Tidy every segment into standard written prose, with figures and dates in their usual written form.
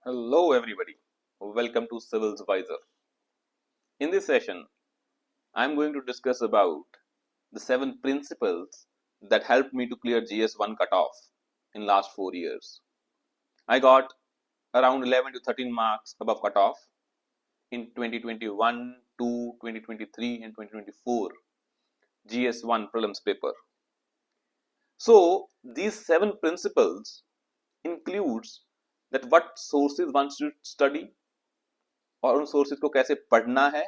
Hello, everybody. Welcome to Civil's Visor. In this session, I'm going to discuss about the 7 principles that helped me to clear GS1 cutoff in last 4 years. I got around 11 to 13 marks above cutoff in 2021, 2023, and 2024 GS1 prelims paper. So these 7 principles includes that what sources one should study और उन sources को कैसे पढ़ना है,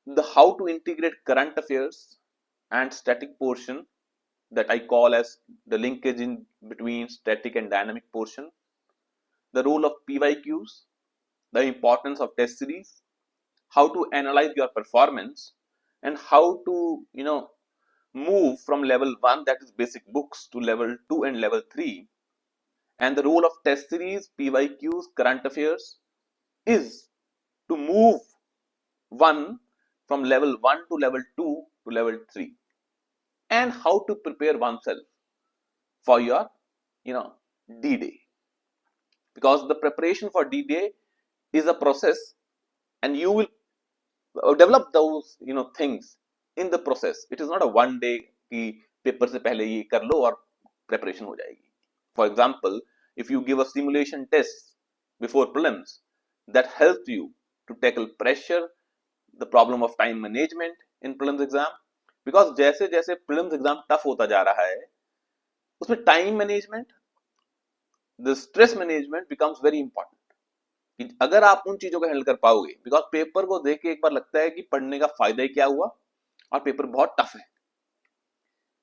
the how to integrate current affairs and static portion that I call as the linkage in between static and dynamic portion, the role of PYQs, the importance of test series, how to analyze your performance, and how to move from level 1, that is basic books, to level 2 and level 3, and the role of test series, PYQs, current affairs is to move one from level 1 to level 2 to level 3, and how to prepare oneself for your D-Day, because the preparation for D-Day is a process and you will develop those things in the process. It is not a one day कि paper से पहले ये कर लो और preparation हो जाएगी. For example, if you give a simulation test before prelims, that helps you to tackle pressure, the problem of time management in prelims exam, because जैसे जैसे prelims exam tough होता जा रहा है उसमें time management, the stress management becomes very important. कि अगर आप उन चीजों को हैंडल कर पाओगे, बिकॉज पेपर को देख के एक बार लगता है कि पढ़ने का फायदा ही क्या हुआ और पेपर बहुत टफ है.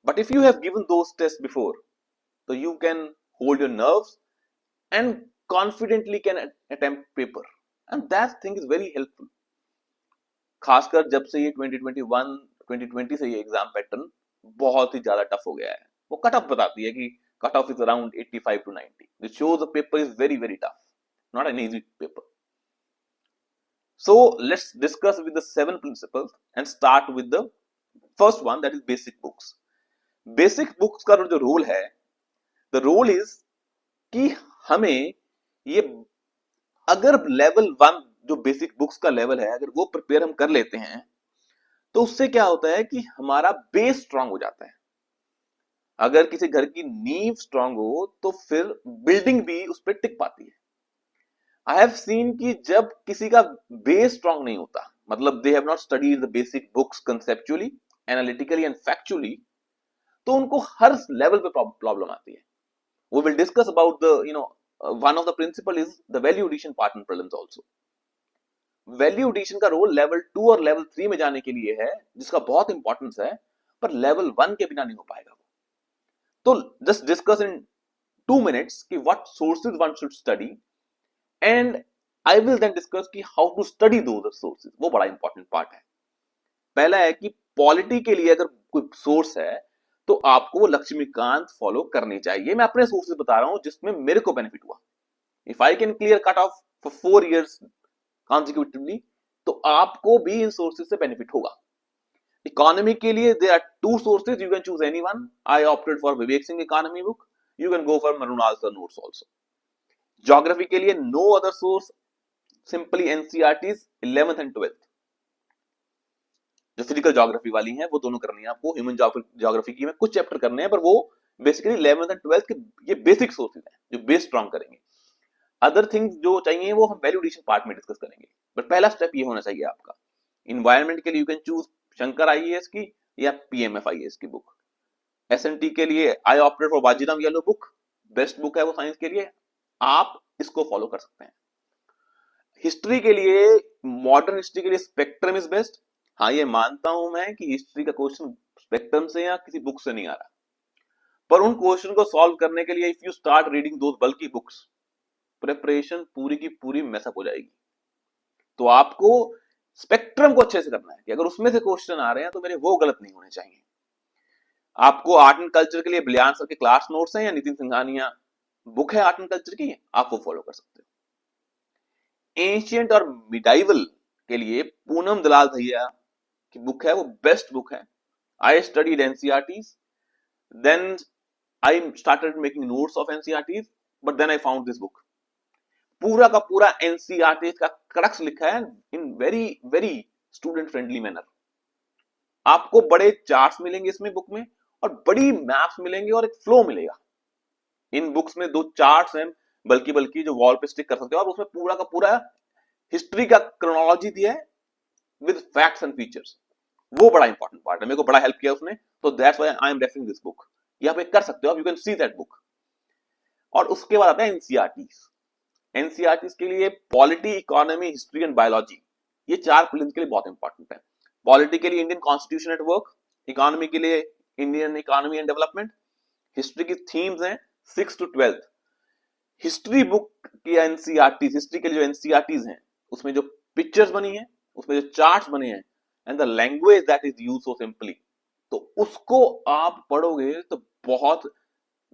But if you have given those test before, तो you can hold your nerves and confidently can attempt paper, and that thing is very helpful. खासकर जब से ये 2021 2020 से ये एग्जाम पैटर्न बहुत ही ज्यादा टफ हो गया है. वो कट ऑफ बताती है कि cut off is around 85 to 90. This shows the paper is very very tough, not an easy paper. So let's discuss with the 7 principles and start with the first one, that is basic books. Basic books का जो role है, the role is कि हमें ये अगर level 1 जो basic books का level है अगर वो प्रिपेयर हम कर लेते हैं तो उससे क्या होता है कि हमारा बेस स्ट्रांग हो जाता है. अगर किसी घर की नींव स्ट्रांग हो तो फिर बिल्डिंग भी उस पर टिक पाती है. I have seen कि जब किसी का बेस स्ट्रांग नहीं होता, मतलब they have not studied the basic books conceptually, analytically and factually, तो उनको हर लेवल पे प्रॉब्लम आती है. We will discuss about the one of the principle is the value addition part in prelims also. Value addition का role level 2 और level 3 में जाने के लिए है, जिसका बहुत इंपॉर्टेंस है, पर लेवल 1 के बिना नहीं हो पाएगा. तो जस्ट डिस्कस इन 2 minutes कि what sources one should study, and I will then discuss कि how to study those sources. वो बड़ा इंपॉर्टेंट पार्ट है. पहला है कि पॉलिटी के लिए अगर कोई सोर्स है तो आपको वो लक्ष्मीकांत फॉलो करनी चाहिए. मैं अपने सोर्सेज बता रहा हूं जिसमें मेरे को बेनिफिट हुआ. If I can clear cut off for 4 years consecutively, तो आपको भी इन सोर्सेज से बेनिफिट होगा. इकोनॉमी के लिए there are 2 sources, you can choose anyone. I opted for Vivek Singh economy book. You can go for Mrinal sir notes also. Geography के लिए no other source, simply NCERTs 11th and 12th. जो physical geography वाली हैं वो दोनों करनी है आपको. ह्यूमन ज्योग्राफी की में कुछ चैप्टर करने हैं, पर वो बेसिकली 11th and 12th के ये बेसिक सोर्सेज हैं जो बेस स्ट्रांग करेंगे. अदर थिंग्स जो चाहिए वो हम वैल्यू एडिशन पार्ट में डिस्कस करेंगे. बट पहला स्टेप ये होना चाहिए आपका. इन्वायरमेंट के लिए you can choose Shankar IAS की या पीएमएफ आईएएस की बुक. एसएनटी के लिए I opted for Bajirao yellow book. Best book है वो साइंस के लिए, आप इसको फॉलो कर सकते हैं. हिस्ट्री के लिए, मॉडर्न हिस्ट्री के लिए स्पेक्ट्रम इज बेस्ट. हाँ, ये मानता हूं मैं कि हिस्ट्री का क्वेश्चन स्पेक्ट्रम से या किसी बुक से नहीं आ रहा, पर उन क्वेश्चन को सॉल्व करने के लिए if you start reading those bulky books, preparation पूरी की पूरी मैसअप हो जाएगी. तो आपको स्पेक्ट्रम को अच्छे से करना है कि अगर उसमें से क्वेश्चन आ रहे हैं तो मेरे वो गलत नहीं होने चाहिए. आपको आर्ट एंड कल्चर के लिए बलियान सर के क्लास नोट्स हैं या नितिन सिंघानिया बुक है आर्ट एंड कल्चर की, आप वो फॉलो कर सकते हो. एंशियंट और मिडाइवल के लिए पूनम दलाल भैया की बुक है, वो बेस्ट बुक है. I studied NCERTs, then I started making notes of NCERTs, but then I found this book. पूरा का पूरा एनसीईआरटी का क्रक्स लिखा है in very very student friendly manner. आपको बड़े चार्ट्स मिलेंगे इसमें बुक में, और बड़ी मैप्स मिलेंगे, और एक फ्लो मिलेगा। इन बुक्स में 2 चार्ट्स हैं बल्कि बल्कि जो वॉल पे स्टिक कर सकते हो, और उसमें पूरा का पूरा हिस्ट्री का क्रोनोलॉजी दिया है विद फैक्ट्स एंड फीचर्स। वो बड़ा इंपॉर्टेंट पार्ट है, मेरे को बड़ा हेल्प किया उसने, तो that's why I am referring this book. यहाँ पे कर सकते हो आप, you can see that book. और उसके बाद आता है एनसीईआरटीज। एनसीईआरटीज के लिए polity, economy, history and biology, ये 4 प्रीलिम्स के लिए बहुत इंपॉर्टेंट है। पॉलिटी के लिए Indian constitution at work, economy के लिए Indian economy and development, history की थीम्स हैं 6 to 12। हिस्ट्री बुक की एनसीईआरटीज, हिस्ट्री के लिए जो एनसीईआरटीज हैं उसमें जो पिक्चर्स बनी है, उसमें जो चार्ट्स बने हैं, and the language that is used so simply, तो उसको आप पढ़ोगे तो बहुत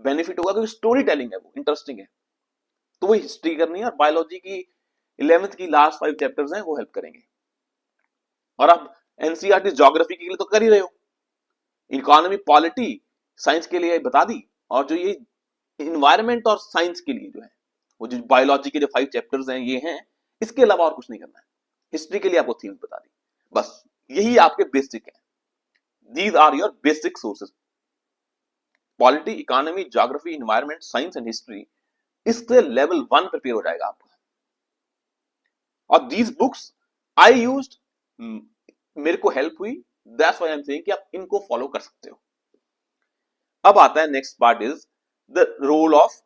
बेनिफिट होगा, क्योंकि स्टोरी टेलिंग है, वो इंटरेस्टिंग है। तो वो हिस्ट्री करनी है, और बायोलॉजी की 11th की लास्ट 5 चैप्टर्स हैं वो हेल्प करेंगे। और आप एनसीईआरटी ज्योग्राफी के लिए तो कर ही रहे हो, इकोनॉमी पॉलिटी साइंस के लिए बता दी, और जो ये इन्वायरमेंट और साइंस के लिए जो है वो जो बायोलॉजी के जो 5 चैप्टर्स हैं ये हैं, इसके अलावा और कुछ नहीं करना है। हिस्ट्री के लिए आपको थीम्स बता दी, बस यही आपके बेसिक है। These are your basic sources, polity, economy, geography, environment, science and history. इससे लेवल 1 प्रिपेयर हो जाएगा आपका। और दीज बुक्स आई यूज्ड, मेरे को हेल्प हुई, that's why I am saying कि आप इनको फॉलो कर सकते हो। अब आता है next part is the role of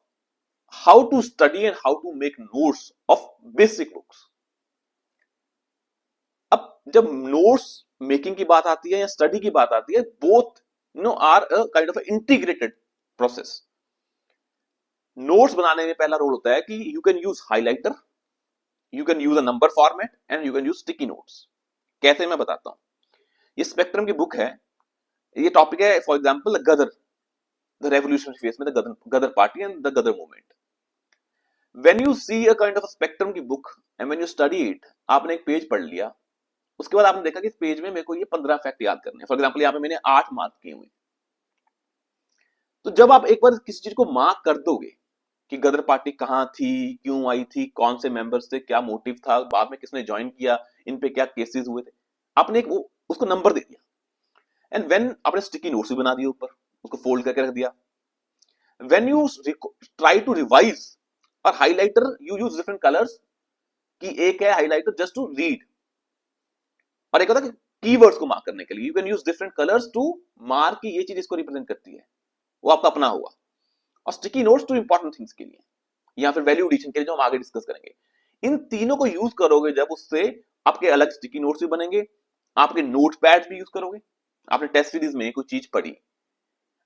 how to study and how to make notes of basic books. अब जब नोट्स मेकिंग की बात आती है या स्टडी की बात आती है, both are a kind of integrated process. Notes बनाने में पहला रोल होता है कि you can use highlighter, you can use a number format, and you can use sticky notes. कैसे, मैं बताता हूं। ये स्पेक्ट्रम की बुक है, ये टॉपिक है for example Ghadar, the revolutionary phase में the Ghadar party and the Ghadar movement. When you see a kind of spectrum की book and when you study it, आपने एक पेज पढ़ लिया, उसके बाद आपने देखा कि इस पेज में मेरे को ये 15 फैक्ट याद करने हैं। फॉर एग्जांपल यहाँ पे मैंने 8 मार्क किए हुए। तो जब आप एक बार किसी चीज को मार्क कर दोगे कि गदर पार्टी कहाँ थी, क्यों आई थी, कौन से मेंबर्स थे, क्या मोटिव था, बाद में किसने ज्वाइन किया, इन पे क्या केसेस हुए थे, आपने एक वो उसको नंबर दे दिया। एंड व्हेन आपने स्टिकी नोट्स भी बना दिए ऊपर, उसको फोल्ड करके रख दिया। When you try to revise और highlighter, you use different colours, कि एक है हाइलाइटर जस्ट टू रीड, और एक होता है कीवर्ड्स को मार्क करने के लिए, you can use different colours to mark कि ये चीज इसको रिप्रेजेंट करती है, वो आपका अपना हुआ। और sticky notes two important things के लिए, या फिर वैल्यू एडिशन के लिए, जो हम आगे डिस्कस करेंगे। इन तीनों को यूज करोगे जब, उससे आपके अलग स्टिकी नोट्स भी बनेंगे, आपके नोट पैड भी यूज करोगे। आपने टेस्ट सीरीज में कोई चीज पढ़ी,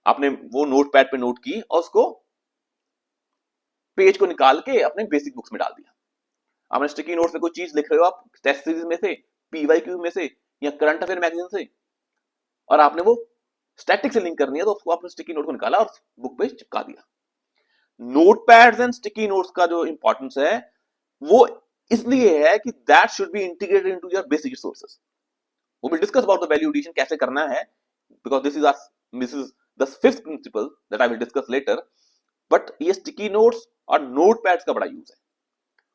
आपने वो नोट पैड पे नोट की, और उसको पेज को निकाल के अपने बेसिक बुक्स में डाल दिया। आपने स्टिकी नोट्स में कोई चीज लिख रहे हो आप टेस्ट सीरीज में से, पीवाईक्यू में से, या करंट अफेयर मैगजीन से, और आपने वो स्टैटिक से लिंक करनी है, तो उसको आपने स्टिकी नोट को निकाला और बुक पे चिपका दिया। नोटपैड्स एंड स्टिकी नोट्स का जो इंपॉर्टेंस है वो इसलिए है कि that should be integrated into your basic resources. वो will discuss about the value addition कैसे करना है, because this is the fifth principle that I will discuss later. But ये स्टिकी नोट्स और नोटपैड्स का बड़ा यूज है।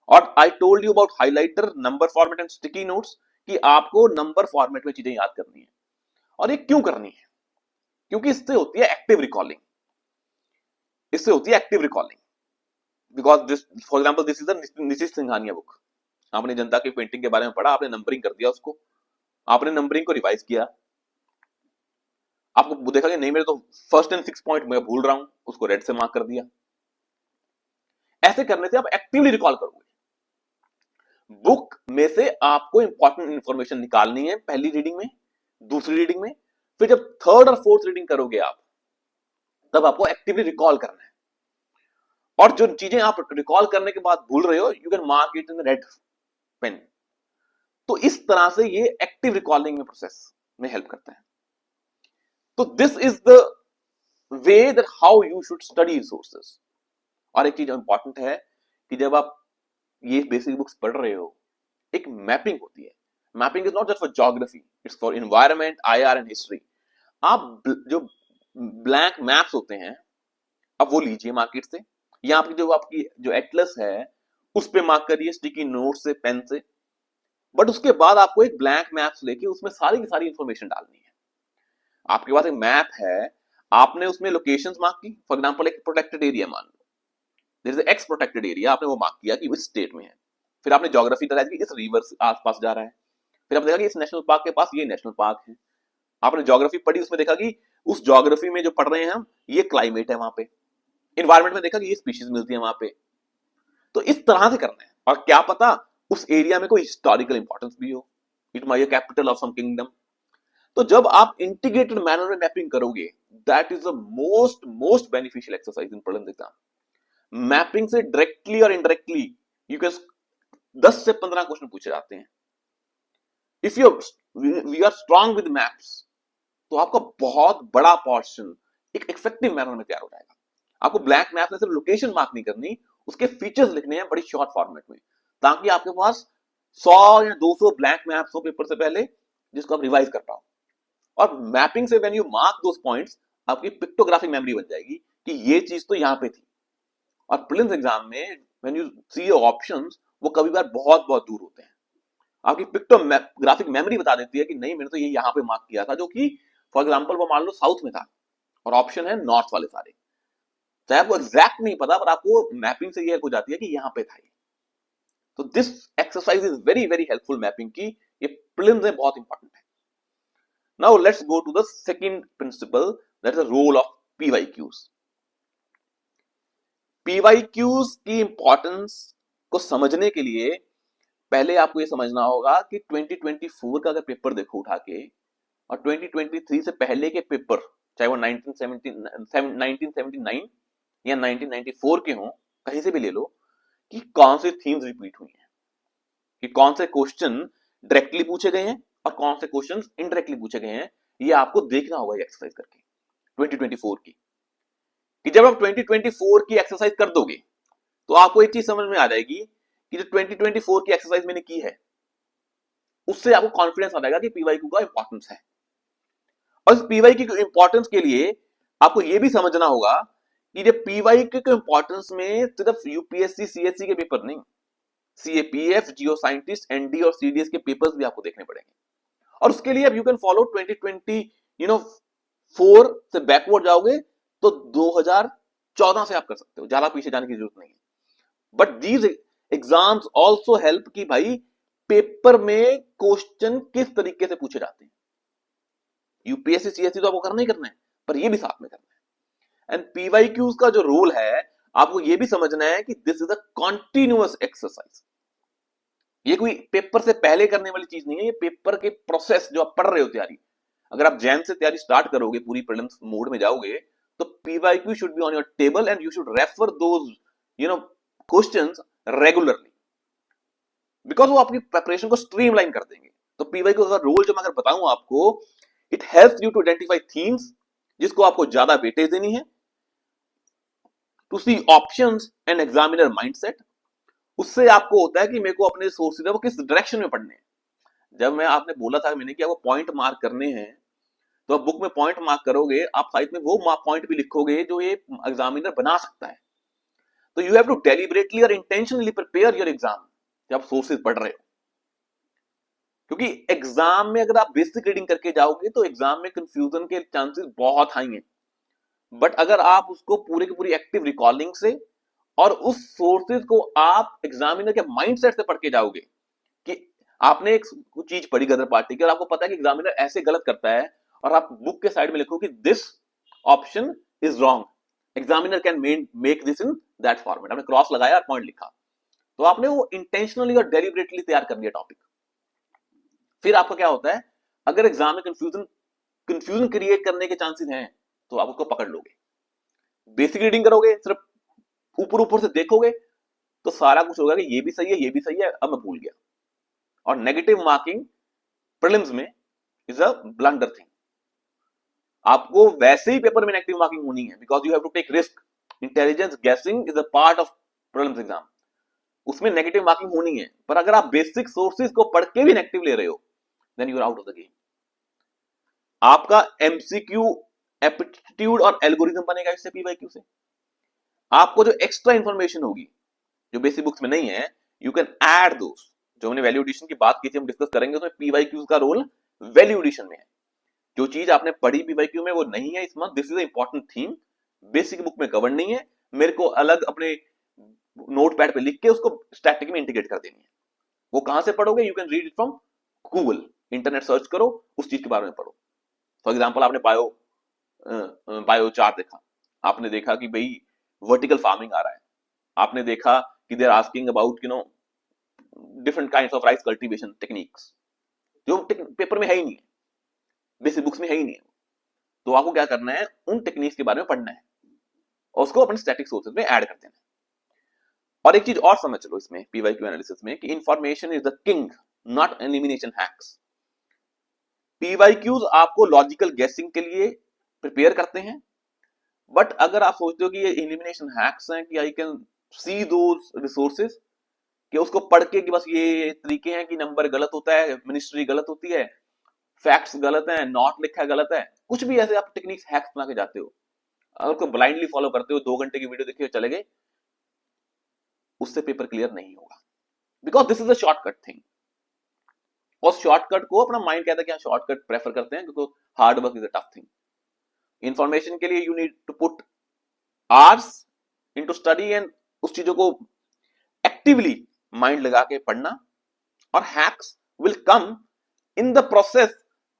और I told you about highlighter, number format and sticky notes, कि आपको नंबर फॉर्मेट में चीजें याद करनी है। और ये क्यों करनी है? क्योंकि इससे होती है एक्टिव रिकॉलिंग, इससे होती है active recalling. Because this, for example, this is the Nitish Singhania book. आपने जनता की पेंटिंग के बारे में पढ़ा, आपने नंबरिंग कर दिया उसको, आपने नंबरिंग को रिवाइज किया, आपको देखा कि नहीं मेरे तो फर्स्ट एंड 6 पॉइंट मैं भूल रहा हूं, उसको रेड से मार्क कर दिया। ऐसे करने से आप एक्टिवली रिकॉल करोगे। बुक में से आपको इंपॉर्टेंट इंफॉर्मेशन निकालनी है पहली रीडिंग में, दूसरी रीडिंग में, फिर जब थर्ड और फोर्थ रीडिंग करोगे आप, तब आपको एक्टिवली रिकॉल करना है। और जो चीजें आप रिकॉल करने के बाद भूल रहे हो, you can mark it in red pen. तो इस तरह से ये एक्टिव रिकॉलिंग में प्रोसेस में हेल्प करता है। तो this is the way that how you should study resources. और एक चीज इंपॉर्टेंट है कि जब आप ये बेसिक बुक्स पढ़ रहे हो, एक मैपिंग होती है। Mapping is not just for geography, it's for environment, IR and history. आप जो ब्लैंक मैप्स होते हैं, अब वो लीजिए मार्केट से, या आपकी जो एटलस है उस पे मार्क करिए स्टिकी नोट से, पेन से। बट उसके बाद आपको एक ब्लैंक मैप्स लेके उसमें सारी की सारी इंफॉर्मेशन डालनी है। आपके पास एक मैप है, आपने उसमें लोकेशंस मार्क की, फॉर एग्जांपल एक प्रोटेक्टेड एरिया मान लो, there is X protected area, आपने वो मार्क किया कि इस स्टेट में है। फिर आपने ज्योग्राफी डाला कि इस रिवर से आसपास जा रहा है। फिर आपने देखा कि इस नेशनल पार्क के पास ये नेशनल पार्क है। आपने ज्योग्राफी पढ़ी, उसमें देखा कि उस ज्योग्राफी में जो पढ़ रहे हैं हम, ये क्लाइमेट है वहां पे। इन्वायरमेंट में देखा कि ये स्पीशीज मिलती है वहां पे। तो इस तरह से करना है, और क्या पता उस एरिया में कोई हिस्टोरिकल इंपॉर्टेंस भी हो, it my capital of some kingdom. तो जब आप इंटीग्रेटेड मैनर में मैपिंग करोगे, that is the most most beneficial exercise in prelims exam. Mapping से डायरेक्टली और इनडायरेक्टली यू कैन 10 से 15 क्वेश्चन पूछे जाते हैं। If you we are strong with maps, तो आपका बहुत बड़ा पोर्शन एक इफेक्टिव मैनर में तैयार हो जाएगा। आपको ब्लैंक मैप में सिर्फ लोकेशन मार्क नहीं करनी, उसके फीचर्स लिखने हैं बड़ी शॉर्ट फॉर्मेट में, ताकि आपके पास 100 या 200 ब्लैंक मैप्स हो पेपर से पहले, जिसको आप रिवाइज कर पाओ। और मैपिंग से when you mark those points, आपकी पिक्टोग्राफिक मेमोरी बन जाएगी कि ये चीज तो यहां पे थी। और प्रीलिम्स एग्जाम में when you see your options, वो कभी बार बहुत बहुत दूर होते हैं। आपकी पिक्टोग्राफिक मेमोरी बता देती है कि नहीं, मैंने तो ये यहां पे मार्क किया था, जो कि फॉर एग्जांपल वो मान लो साउथ में था और ऑप्शन है नॉर्थ वाले सारे। चाहे आपको एग्जैक्ट नहीं पता, पर आपको मैपिंग से ये हो जाती है कि यहां पे था ये। तो this exercise is very very helpful mapping की, ये प्रीलिम्स में बहुत इंपॉर्टेंट है। Now let's go to the second principle, that is the role of PYQs. PYQs की इंपॉर्टेंस को समझने के लिए पहले आपको ये समझना होगा कि 2024 का अगर पेपर देखो उठा के, और 2023 से पहले के पेपर, चाहे वो 1979 या 1994 के हों, कहीं से भी ले लो, कि कौन से थीम्स रिपीट हुई हैं, कि कौन से क्वेश्चन डायरेक्टली पूछे गए हैं और कौन से क्वेश्चन इनडायरेक्टली पूछे गए हैं। ये आपको देखना होगा ये एक्सरसाइज करके 2024 की। कि जब आप 2024 की एक्सरसाइज कर दोगे, तो आपको एक चीज समझ में आ जाएगी कि जो 2024 की एक्सरसाइज मैंने की है, उससे आपको कॉन्फिडेंस आ जाएगा कि पीवाईक्यू का इंपॉर्टेंस है। और इस पीवाईक्यू के इंपॉर्टेंस के लिए आपको यह भी समझना होगा कि जो पीवाईक्यू के इंपॉर्टेंस में सिर्फ यूपीएससी सीएससी के पेपर नहीं, सीएपीएफ, जियो साइंटिस्ट, एनडी और सीडीएस के पेपर्स भी आपको देखने पड़ेंगे। और उसके लिए अब यू कैन फॉलो 2020 4 से बैकवर्ड जाओगे तो 2014 से आप कर सकते हो, ज्यादा पीछे जाने की जरूरत नहीं है। But these exams also help कि भाई पेपर में क्वेश्चन किस तरीके से पूछे जाते हैं। यूपीएससी सीएससी तो आपको करना ही करना है, पर ये भी साथ में करना है। एंड पीवाईक्यूज का जो रोल है, आपको ये भी समझना है कि this is a continuous exercise. ये कोई पेपर से पहले करने वाली चीज नहीं है, ये पेपर के प्रोसेस जो आप पढ़ रहे हो तैयारी। अगर आप जैन से तैयारी स्टार्ट करोगे, पूरी प्रीलिम्स मोड में जाओगे, तो PYQ should be on your table and you should refer those questions regularly, because वो आपकी प्रिपरेशन को स्ट्रीमलाइन कर देंगे। तो पीवाईक्यू का रोल जो मैं अगर बताऊं आपको, it helps you to identify themes जिसको आपको ज्यादा वेटेज देनी है, to see options and examiner mindset. उससे आपको होता है कि मेरे को अपने सोर्सेज है वो किस डायरेक्शन में पढ़ने हैं। जब मैं आपने बोला था मैंने कि आपको पॉइंट मार्क करने हैं, तो आप बुक में पॉइंट मार्क करोगे, आप साइड में वो पॉइंट भी लिखोगे जो ये एग्जामिनर बना सकता है। तो यू हैव टू डेलिबरेटली और इंटेंशनली प्रिपेयर योर एग्जाम जब आप सोर्सेज पढ़ रहे हो। क्योंकि एग्जाम में अगर आप बेसिक रीडिंग करके जाओगे तो एग्जाम में कंफ्यूजन के चांसेस बहुत हाई हैं। बट अगर आप उसको पूरे की पूरी एक्टिव रिकॉलिंग से और उस सोर्सेज को आप एग्जामिनर के माइंडसेट से पढ़ के जाओगे, कि आपने एक चीज पढ़ी गदर पार्टी की और आपको पता है कि एग्जामिनर ऐसे गलत करता है, और आप बुक के साइड में लिखो कि this option is wrong, examiner can make this in that format, आपने क्रॉस लगाया और पॉइंट लिखा, तो आपने वो इंटेंशनली और डेलिबरेटली तैयार कर लिया टॉपिक। फिर आपका क्या होता है, अगर एग्जाम में कंफ्यूजन क्रिएट करने के चांसेस हैं, तो आप उसको पकड़ लोगे। बेसिक रीडिंग करोगे, सिर्फ ऊपर ऊपर से देखोगे, तो सारा कुछ होगा कि ये भी सही है, ये भी सही है, अब मैं भूल गया। और नेगेटिव मार्किंग प्रीलिम्स में इज अ ब्लंडर थिंग। आपको वैसे ही पेपर में नेगेटिव मार्किंग होनी है, because you have to take risk. Intelligence guessing is a part of prelims exam, उसमें नेगेटिव मार्किंग होनी है। पर अगर आप बेसिक सोर्सेज को पढ़ के भी नेगेटिव ले रहे हो, then you are out of the game. आपका एमसीक्यू, एप्टीट्यूड और एल्गोरिथम बनेगा इससे, पीवाईक्यू से। आपको जो एक्स्ट्रा इंफॉर्मेशन होगी, जो बेसिक बुक्स में नहीं है, यू कैन ऐड दोस। जो हमने वैल्यू एडिशन की बात की थी, हम डिस्कस करेंगे, उसमें पीवाईक्यूज का रोल वैल्यू एडिशन में है। जो चीज आपने पढ़ी पीवाईक्यू में वो नहीं है इस month, this is a important theme, basic book में कवर नहीं है, मेरे को अलग अपने नोटपैड पे लिख के उसको स्टैटिक में इंटीग्रेट कर देनी है। वो कहां से पढ़ोगे? You can read it from Google, internet search करो, उस चीज के बारे में पढ़ो। फॉर एग्जाम्पल आपने बायो चार्ट देखा, आपने देखा कि भाई वर्टिकल फार्मिंग आ रहा है, आपने देखा कि they are asking about different kinds of rice cultivation techniques, जो पेपर में है ही नहीं है, बेसिक बुक्स में है ही नहीं है। तो आपको क्या करना है, उन टेक्निक्स के बारे में पढ़ना है और उसको अपने स्टैटिक सोर्सेज में ऐड कर देना है। और एक चीज और समझ लो इसमें पीवाईक्यू एनालिसिस में कि information is the king, not elimination hacks. PYQs आपको लॉजिकल गेसिंग के लिए प्रिपेयर करते हैं, बट अगर आप सोचते हो कि ये एलिमिनेशन हैक्स हैं कि I can see those resources, कि उसको पढ़ के कि बस ये तरीके हैं कि नंबर गलत होता है, मिनिस्ट्री गलत होती है, फैक्ट्स गलत हैं, नॉट लिखा गलत है, कुछ भी ऐसे आप टेक्निक्स हैक्स बना के जाते हो, अगर उसको ब्लाइंडली फॉलो करते हो, 2 घंटे की वीडियो देखिए चले गए, उससे पेपर क्लियर नहीं होगा, because this is a shortcut thing. और शॉर्टकट को अपना माइंड कहता है कि शॉर्टकट प्रेफर करते हैं, क्योंकि hard work is a tough thing. Information के लिए you need to put hours into study and उस चीजों को एक्टिवली माइंड लगा के पढ़ना, और hacks will come in the process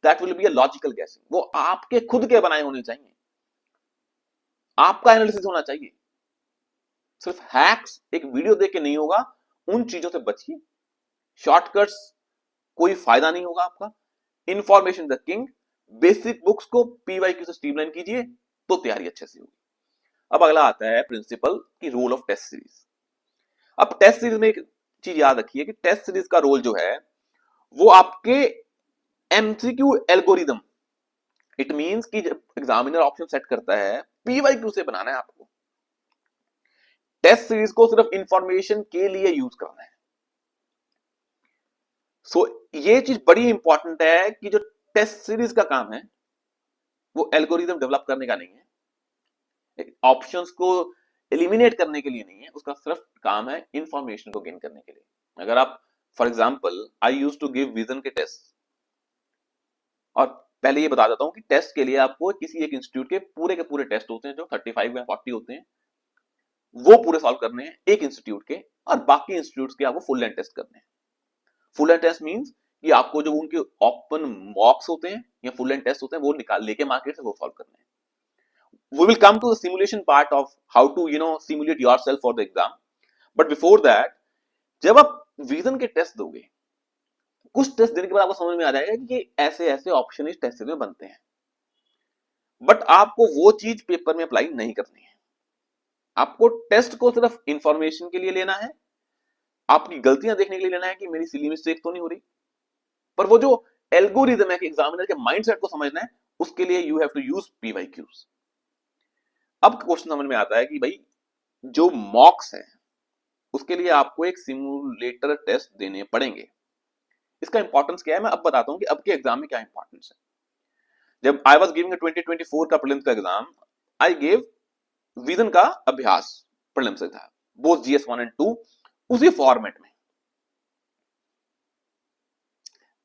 that will be a logical guessing. वो आपके खुद के बनाए होने चाहिए, आपका एनालिसिस होना चाहिए। सिर्फ हैक्स एक वीडियो देख के नहीं होगा, उन चीजों से बचिए, शॉर्टकट्स कोई फायदा नहीं होगा आपका। Information the king, basic books को पीवाईक्यू से स्ट्रीमलाइन कीजिए तो तैयारी अच्छे से होगी। अब अगला आता है प्रिंसिपल की रोल ऑफ टेस्ट सीरीज। अब टेस्ट सीरीज में एक चीज याद रखिए कि टेस्ट सीरीज का रोल जो है वो आपके एमसीक्यू एल्गोरिदम, इट मींस कि जब एग्जामिनर ऑप्शन सेट करता है पीवाईक्यू से बनाना है आपको, टेस्ट सीरीज को सिर्फ इंफॉर्मेशन के लिए यूज करना है। सो ये चीज बड़ी इंपॉर्टेंट है कि जो टेस्ट सीरीज का काम है वो एल्गोरिदम डेवलप करने का नहीं है, ऑप्शंस को एलिमिनेट करने के लिए नहीं है, उसका सिर्फ काम है इंफॉर्मेशन को गेन करने के लिए। अगर आप for example I use to give vision के टेस्ट, और पहले ये बता देता हूं कि टेस्ट के लिए आपको किसी एक इंस्टीट्यूट के पूरे टेस्ट होते हैं जो 35 या 40 होते हैं, वो पूरे सॉल्व करने हैं एक इंस्टीट्यूट के, और बाकी इंस्टीट्यूट्स के आपको फुल लेंथ टेस्ट करने हैं। फुल लेंथ टेस्ट मींस कि आपको जो उनके ओपन मॉक्स होते हैं या फुल लेंथ टेस्ट होते हैं वो निकाल लेके मार्केट से वो सॉल्व करने हैं। We will come to the simulation part of how to simulate yourself for the exam, but before that जब आप विजन के टेस्ट दोगे, कुछ टेस्ट देने के बाद आपको समझ में आ जाएगा कि ऐसे ऐसे ऑप्शन इस टेस्ट में बनते हैं, बट आपको वो चीज पेपर में अप्लाई नहीं करनी है। आपको टेस्ट को सिर्फ इंफॉर्मेशन के लिए लेना है, आपकी गलतियां देखने के लिए लेना है कि मेरी सिली मिस्टेक तो नहीं हो रही, पर वो जो एल्गोरिदम है कि एग्जामिनर के माइंडसेट को समझना है, उसके लिए you have to use PYQs. अब क्वेश्चन समझ में आता है कि भाई जो मॉक्स है उसके लिए आपको एक सिमुलेटर टेस्ट देने पड़ेंगे। इसका इंपॉर्टेंस क्या है मैं अब बताता हूं कि अब के एग्जाम में क्या इंपॉर्टेंस है। जब आई वाज गिविंग 2024 का प्रीलिम्स का एग्जाम, आई गेव विजन का अभ्यास प्रीलिम्स से था, बोथ जीएस 1 एंड 2 उसी फॉर्मेट में।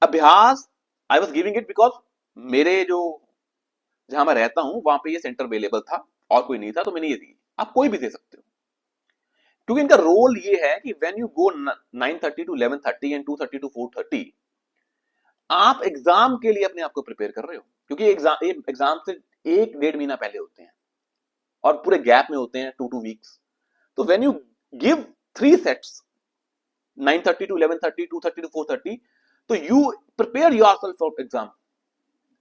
अभ्यास I was giving it because मेरे जो जहां मैं रहता हूं वहां पे ये सेंटर अवेलेबल था और कोई नहीं था, तो मैंने ये दी। आप कोई भी दे सकते हो, क्योंकि इनका रोल ये है कि when you go 9:30 to 11:30 and 2:30 to 4:30, आप एग्जाम के लिए अपने आप को प्रिपेयर कर रहे हो, क्योंकि एग्जाम से 1-1.5 महीना पहले होते हैं और पूरे गैप में होते हैं 2 वीक्स। तो when you give 3 sets 9:30 to 11:30, 2:30 to 4:30, तो you prepare yourself for exam.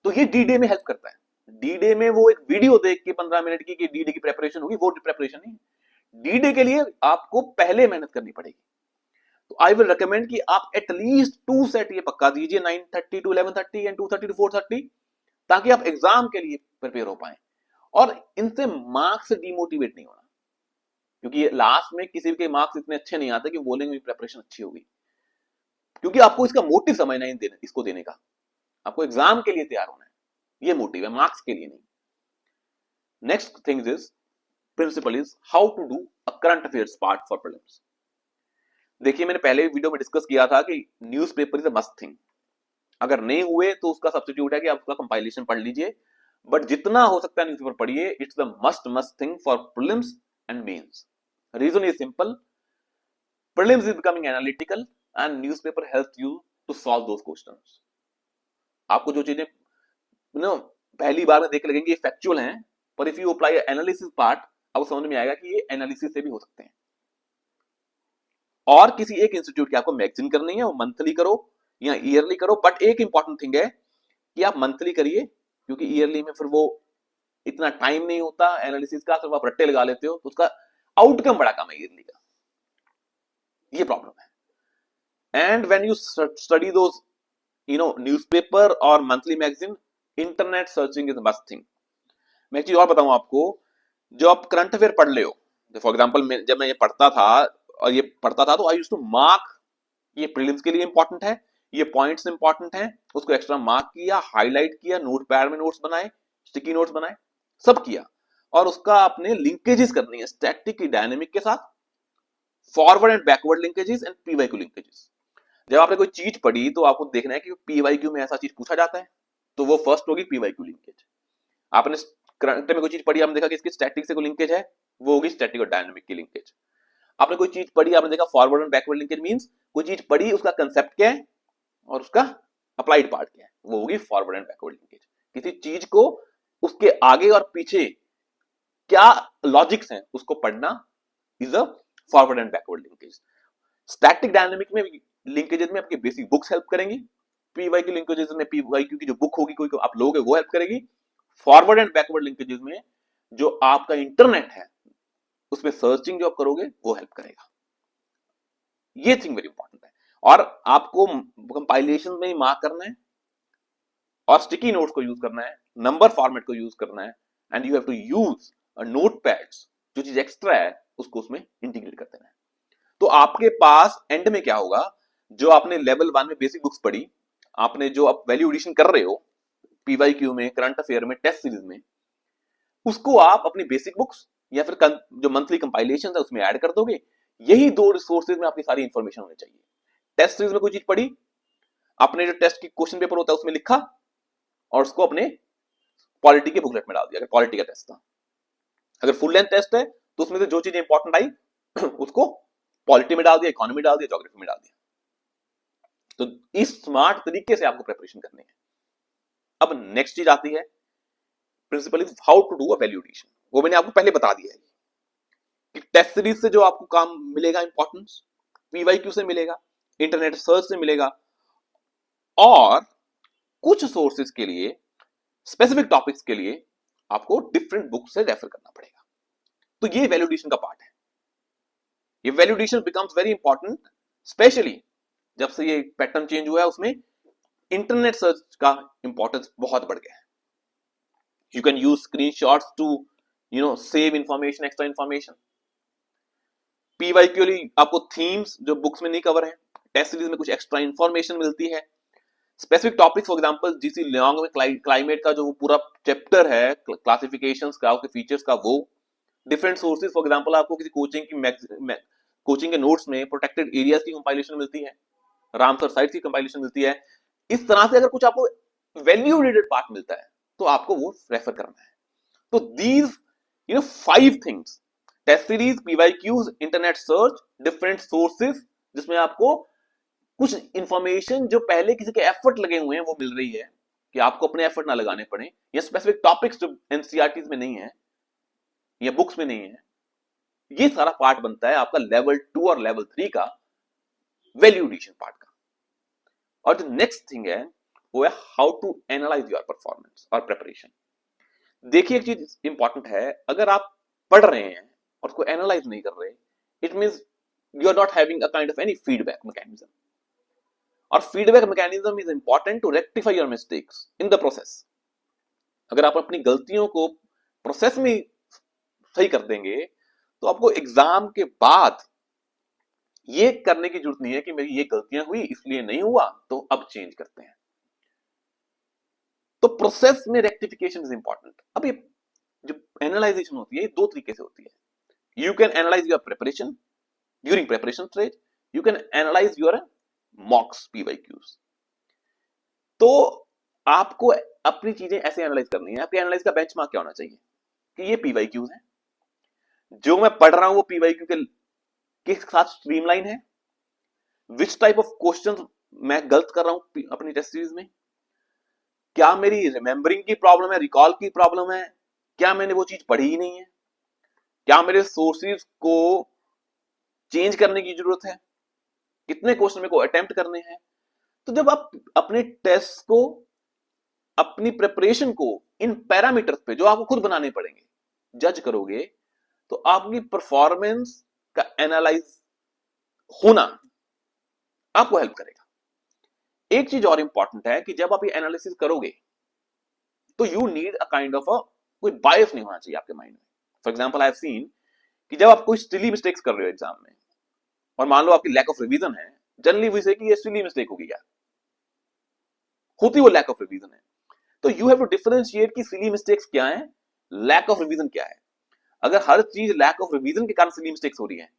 तो ये डी डे में हेल्प करता है। डी डे में वो एक वीडियो देख के 15 मिनट की कि डी डे की प्रेपरेशन होगी, वो प्रेपरेशन नहीं। डी डे के लिए आपको पहले मेहनत करनी पड़ेगी। तो आई विल रिकमेंड कि आप एटलीस्ट 2 सेट ये पक्का दीजिए 9:30 टू 11:30 एंड 2:30 टू 4:30, ताकि आप एग्जाम के लिए प्रिपेयर हो पाए। और इनसे मार्क्स से डिमोटिवेट नहीं होना, क्योंकि लास्ट में किसी के मार्क्स इतने अच्छे नहीं आते कि बोलेंगे प्रेपरेशन अच्छी होगी, क्योंकि आपको इसका मोटिव समझना है इसको देने का। आपको एग्जाम के लिए तैयार होना है, ये मोटिव है, मार्क्स के लिए नहीं। Next thing is principle is how to do a current affairs part for prelims. देखिए मैंने पहले वीडियो में डिस्कस किया था कि newspaper is a must thing. अगर नहीं हुए तो उसका सब्स्टिट्यूट है कि आप उसका कंपाइलेशन पढ़ लीजिए, बट जितना हो सकता है न्यूज़पेपर पढ़िए। It's the must thing for prelims and mains. Reason is simple, prelims is becoming analytical and newspaper helps you to solve those questions. आपको जो चीजें नो पहली बार में देख के लगेंगे ये फैक्चुअल हैं, पर if you apply analysis part, आपको समझ में आएगा कि ये एनालिसिस से भी हो सकते हैं। और किसी एक इंस्टीट्यूट की आपको मैगजीन करनी है, वो मंथली करो या ईयरली करो, बट एक इंपॉर्टेंट थिंग है कि आप मंथली करिए, क्योंकि ईयरली में फिर वो इतना टाइम नहीं होता एनालिसिस का, सिर्फ आप रट्टे लगा लेते हो तो उसका आउटकम बड़ा कम है ईयरली का, ये प्रॉब्लम है। And when you study those newspaper और monthly magazine, internet searching is must thing. मैं एक चीज और बताऊं आपको, जो आप करंट अफेयर पढ़ ले हो, फॉर एग्जाम्पल जब मैं ये पढ़ता था तो आई यूज्ड टू मार्क, ये प्रीलिम्स के लिए इंपॉर्टेंट है, ये पॉइंट्स इंपॉर्टेंट हैं, उसको एक्स्ट्रा मार्क किया, हाईलाइट किया, नोट पैड में नोट्स बनाए, स्टिकी नोट्स बनाए, सब किया। और उसका आपने लिंकेजेस करनी है स्टैटिक की डायनेमिक के साथ, forward and backward linkages and PYQ linkages. जब आपने कोई चीज पढ़ी तो आपको देखना है कि पीवाईक्यू में ऐसा चीज पूछा जाता है, तो वो फर्स्ट होगी पीवाईक्यू लिंकेज। आपने करंट में कोई चीज पढ़ी, आपने देखा कि इसकी स्टैटिक से कोई लिंकेज है, वो होगी स्टैटिक और डायनेमिक की लिंकेज। आपने कोई चीज पढ़ी, आपने देखा forward and backward linkage means कोई चीज पढ़ी, उसका कंसेप्ट क्या है और उसका अप्लाइड पार्ट क्या है, वो होगी फॉरवर्ड एंड बैकवर्ड लिंकेज। किसी चीज को उसके आगे और पीछे क्या लॉजिक्स हैं उसको पढ़ना is a forward and backward linkage. Static dynamic में लिंकेजेस में आपकी बेसिक बुक्स हेल्प करेंगी, पीवाईक्यू लिंकेजेस में पीवाईक्यू की जो बुक होगी कोई आप लोगे वो हेल्प करेगी, फॉरवर्ड एंड बैकवर्ड लिंकेजेस में जो आपका इंटरनेट है उसमें सर्चिंग जो आप करोगे वो हेल्प करेगा। ये थिंग वेरी इंपॉर्टेंट है। और आपको कंपाइलेशन में ही मार्क करना है और स्टिकी नोट्स को यूज करना है, नंबर फॉर्मेट को यूज करना है, and you have to use note pads, जो चीज एक्स्ट्रा है उसको उसमें इंटीग्रेट कर देना है। तो आपके पास एंड में क्या होगा, जो आपने लेवल 1 में बेसिक बुक्स पढ़ी, आपने जो आप वैल्यू एडिशन कर रहे हो पीवाईक्यू में, करंट अफेयर में, टेस्ट सीरीज में, उसको आप अपनी बेसिक बुक्स या फिर जो मंथली कंपाइलेशन है उसमें ऐड कर दोगे। यही दो रिसोर्सेज में आपकी सारी इंफॉर्मेशन होनी चाहिए। टेस्ट सीरीज में कोई चीज पढ़ी, अपने जो टेस्ट की क्वेश्चन पेपर होता है उसमें लिखा और उसको अपने पॉलिटी के बुकलेट में डाल दिया, अगर पॉलिटी का टेस्ट था। अगर फुल लेंथ टेस्ट है तो उसमें से जो चीजें इंपॉर्टेंट आई उसको पॉलिटी में डाल दिया, इकोनॉमी डाल दिया, ज्योग्राफी में डाल दिया। तो इस स्मार्ट तरीके से आपको प्रिपरेशन करनी है। अब नेक्स्ट चीज आती है, principle is how to do a value addition. वो मैंने आपको पहले बता दिया है कि टेस्ट सीरीज से जो आपको काम मिलेगा इंपॉर्टेंस, पीवाईक्यू से मिलेगा, इंटरनेट सर्च से मिलेगा, और कुछ सोर्सेज के लिए, स्पेसिफिक टॉपिक्स के लिए आपको डिफरेंट बुक से रेफर करना पड़ेगा। तो ये वैल्यू एडिशन का पार्ट है। ये value addition becomes very important, specially जब से ये पैटर्न चेंज हुआ है, उसमें इंटरनेट सर्च का इंपॉर्टेंस बहुत बढ़ गया है। You can use screenshots to save information, extra information. PYQ आपको थीम्स जो बुक्स में नहीं कवर है, टेस्ट सीरीज में कुछ एक्स्ट्रा इंफॉर्मेशन मिलती है। Specific topics for example GC Liang में क्लाइमेट का जो पूरा चैप्टर है, क्लासिफिकेशंस का, उसके फीचर्स का, वो डिफरेंट सोर्सेज, फॉर एग्जांपल आपको किसी कोचिंग के नोट्स में प्रोटेक्टेड एरियाज की कंपाइलेशन मिलती है, रामसर साइट की कंपाइलेशन मिलती है। इस तरह से अगर कुछ आपको वैल्यू रिलेटेड पार्ट मिलता है तो आपको वो रेफर करना है। तो these 5 things, test series, PYQs, internet search, different sources, जिसमें आपको कुछ इंफॉर्मेशन जो पहले किसी के एफर्ट लगे हुए हैं वो मिल रही है कि आपको अपने एफर्ट ना लगाने पड़े, या स्पेसिफिक टॉपिक्स जो एनसीईआरटीज में नहीं है या बुक्स में नहीं है, ये सारा पार्ट बनता है आपका लेवल 2 और लेवल 3 का वैल्यू एडिशन पार्ट का। और जो नेक्स्ट थिंग है वो है how to analyse your performance और प्रिपरेशन। देखिए एक चीज इंपॉर्टेंट है, अगर आप पढ़ रहे हैं और उसको एनालाइज नहीं कर रहे, it means you are not having a kind of any feedback mechanism. और feedback mechanism is important to rectify your mistakes in the process. अगर आप अपनी गलतियों को प्रोसेस में सही कर देंगे तो आपको एग्जाम के बाद ये करने की जरूरत नहीं है कि मेरी ये गलतियां हुई इसलिए नहीं हुआ तो अब चेंज करते हैं। तो प्रोसेस में रेक्टिफिकेशन इज इंपॉर्टेंट। अब ये जो एनालाइजेशन होती है ये 2 तरीके से होती है। You can analyse your preparation during preparation stage, you can analyze your mocks PYQs. तो आपको अपनी चीजें ऐसे एनालाइज करनी है। आपके एनालाइज का बेंचमार्क क्या होना चाहिए कि ये PYQs है, जो मैं पढ़ रहा हूं वो PYQ के साथ स्ट्रीमलाइन है, विच टाइप ऑफ क्वेश्चन मैं गलत कर रहा हूं अपनी टेस्ट सीरीज में, क्या मेरी रिमेंबरिंग की प्रॉब्लम है, रिकॉल की प्रॉब्लम है, क्या मैंने वो चीज पढ़ी ही नहीं है, क्या मेरे सोर्सेज को चेंज करने की जरूरत है, कितने क्वेश्चन मेरे को अटेम्प्ट करने हैं। तो जब आप अपने टेस्ट को, अपनी प्रिपरेशन को इन पैरामीटर्स पे जो आपको खुद बनाने पड़ेंगे जज करोगे, तो आपकी परफॉर्मेंस का एनालाइज होना आपको हेल्प करेगा। एक चीज और इंपॉर्टेंट है कि जब आप ये एनालिसिस करोगे तो you need a kind of कोई बायस नहीं होना चाहिए आपके माइंड में। For example I have seen कि जब आप कोई सिली मिस्टेक्स कर रहे हो एग्जाम में, और मान लो आपकी लैक ऑफ रिवीजन है, जनरली वी से कि ये सिली मिस्टेक होगी, क्या होती वो लैक ऑफ रिवीजन है। तो यू हैव टू डिफरेंशिएट कि सिली मिस्टेक्स क्या है, लैक ऑफ रिवीजन क्या है। अगर हर चीज लैक ऑफ रिवीजन के कारण सिली मिस्टेक्स हो रही है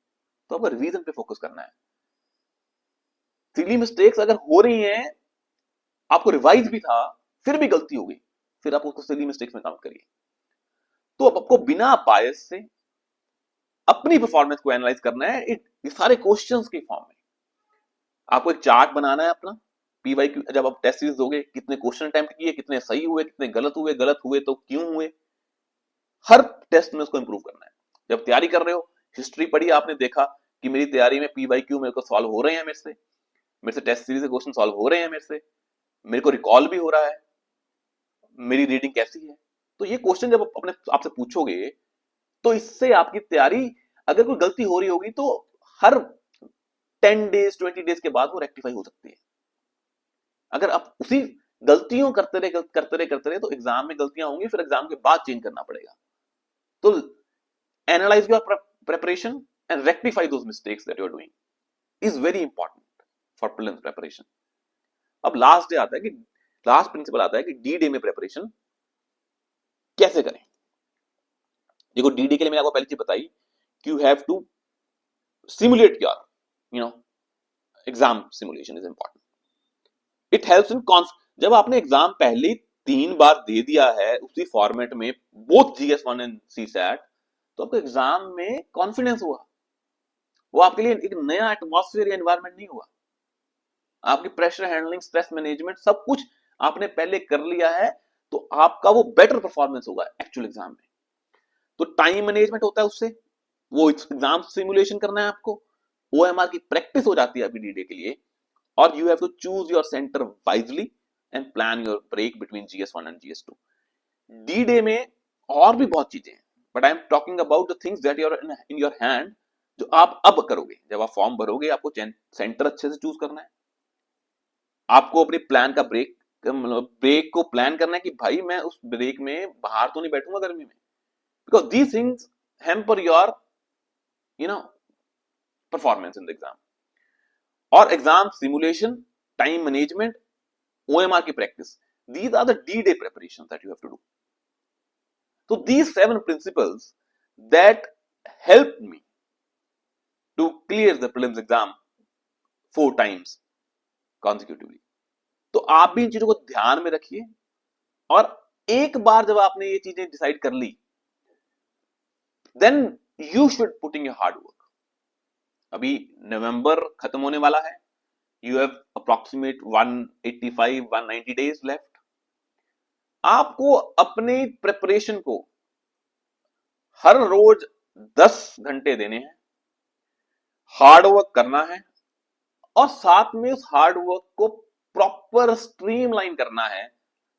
तो आपको रिवीजन पे फोकस करना है। सिली मिस्टेक्स अगर हो रही हैं, आपको रिवाइज भी था फिर भी गलती हो गई, फिर आप उसको सिली मिस्टेक्स में काउंट करिए। तो अब आपको बिना बायस से अपनी परफॉर्मेंस को एनालाइज करना है ये सारे क्वेश्चंस के फॉर्म में। आपको एक चार्ट बनाना है अपना PYQ। जब आप टेस्ट सीरीज दोगे, कितने क्वेश्चन अटेम्प्ट किए, कितने सही हुए, कितने गलत हुए तो क्यों हुए, हर टेस्ट में उसको इंप्रूव करना है। जब तैयारी कर रहे हो, हिस्ट्री पढ़ी, आपने देखा कि मेरी तैयारी में PYQ मेरे को सॉल्व हो रहे हैं, मेरे से टेस्ट सीरीज के क्वेश्चन सॉल्व हो रहे हैं, मेरे को रिकॉल भी हो रहा है, मेरी रीडिंग कैसी है। तो ये क्वेश्चन जब अपने आपसे पूछोगे तो इससे आपकी तैयारी, अगर कोई गलती हो रही होगी तो हर 10 डेज 20 डेज के बाद वो रेक्टिफाई हो सकती है। अगर आप उसी गलतियों करते रहे तो एग्जाम में गलतियां होंगी, फिर एग्जाम के बाद चेंज करना पड़ेगा। तो analyse your preparation and rectify those mistakes that you are doing is very important for prelims preparation. अब लास्ट प्रिंसिपल आता है कि डी डे में प्रिपरेशन कैसे करें। देखो, डी डे के लिए मैंने आपको पहली चीज बताई कि you have to simulate your exam simulation is important. It helps in जब आपने एग्जाम पहले 3 बार दे दिया है उसी फॉर्मेट में, बोथ GS1 एंड CSAT, तो आपको एग्जाम में कॉन्फिडेंस हुआ। वो आपके लिए एक नया एटमॉस्फेयर या एनवायरनमेंट नहीं हुआ। आपकी प्रेशर हैंडलिंग, स्ट्रेस मैनेजमेंट, सब कुछ आपने पहले कर लिया है, तो आपका वो बेटर परफॉर्मेंस होगा एक्चुअल एग्जाम में। तो टाइम मैनेजमेंट होता है उससे, वो एग्जाम सिमुलेशन करना है आपको, OMR की प्रैक्टिस हो जाती है आपकी डी डे के लिए। और you have to choose your center wisely and plan your break between GS1 and GS2. D-Day में और भी बहुत चीजें हैं, but I am talking about the things that are in your hand, जो आप अब करोगे। जब आप फॉर्म भरोगे, आपको सेंटर अच्छे से चूज करना है, आपको अपने प्लान का ब्रेक को प्लान करना है कि भाई मैं उस ब्रेक में बाहर तो नहीं बैठूंगा गर्मी में, because these things hamper your performance in the exam. और exam simulation, time management, OMR की practice, these are the D-Day preparations that you have to do. So these 7 principles that helped me to clear the prelims exam 4 times consecutively. तो आप भी इन चीजों को ध्यान में रखिए, और एक बार जब आपने ये चीजें डिसाइड कर ली, then you should put in your hard work. अभी नवंबर खत्म होने वाला है, you have approximate 185-190 days left. आपको अपने प्रिपरेशन को हर रोज 10 घंटे देने हैं, हार्ड वर्क करना है, और साथ में उस हार्ड वर्क को प्रॉपर स्ट्रीमलाइन करना है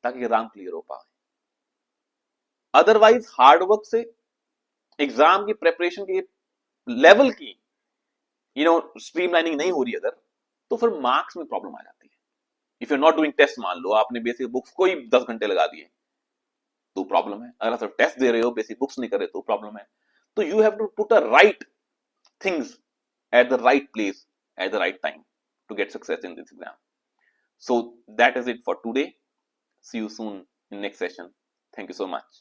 ताकि एग्जाम क्लियर हो पाए। अदरवाइज हार्ड वर्क से एग्जाम की प्रिपरेशन के लेवल की स्ट्रीमलाइनिंग नहीं हो रही अगर, तो फिर मार्क्स में प्रॉब्लम आ जाती है। If you not doing test, मान लो आपने बेसिक बुक्स को ही 10 घंटे लगा दिए तो प्रॉब्लम है। अगर आप टेस्ट दे रहे हो, बेसिक बुक्स नहीं कर रहे तो प्रॉब्लम है। तो you have to put a right things at the right place at the right time to get success in this exam. So that is it for today. See you soon in next session. Thank you so much.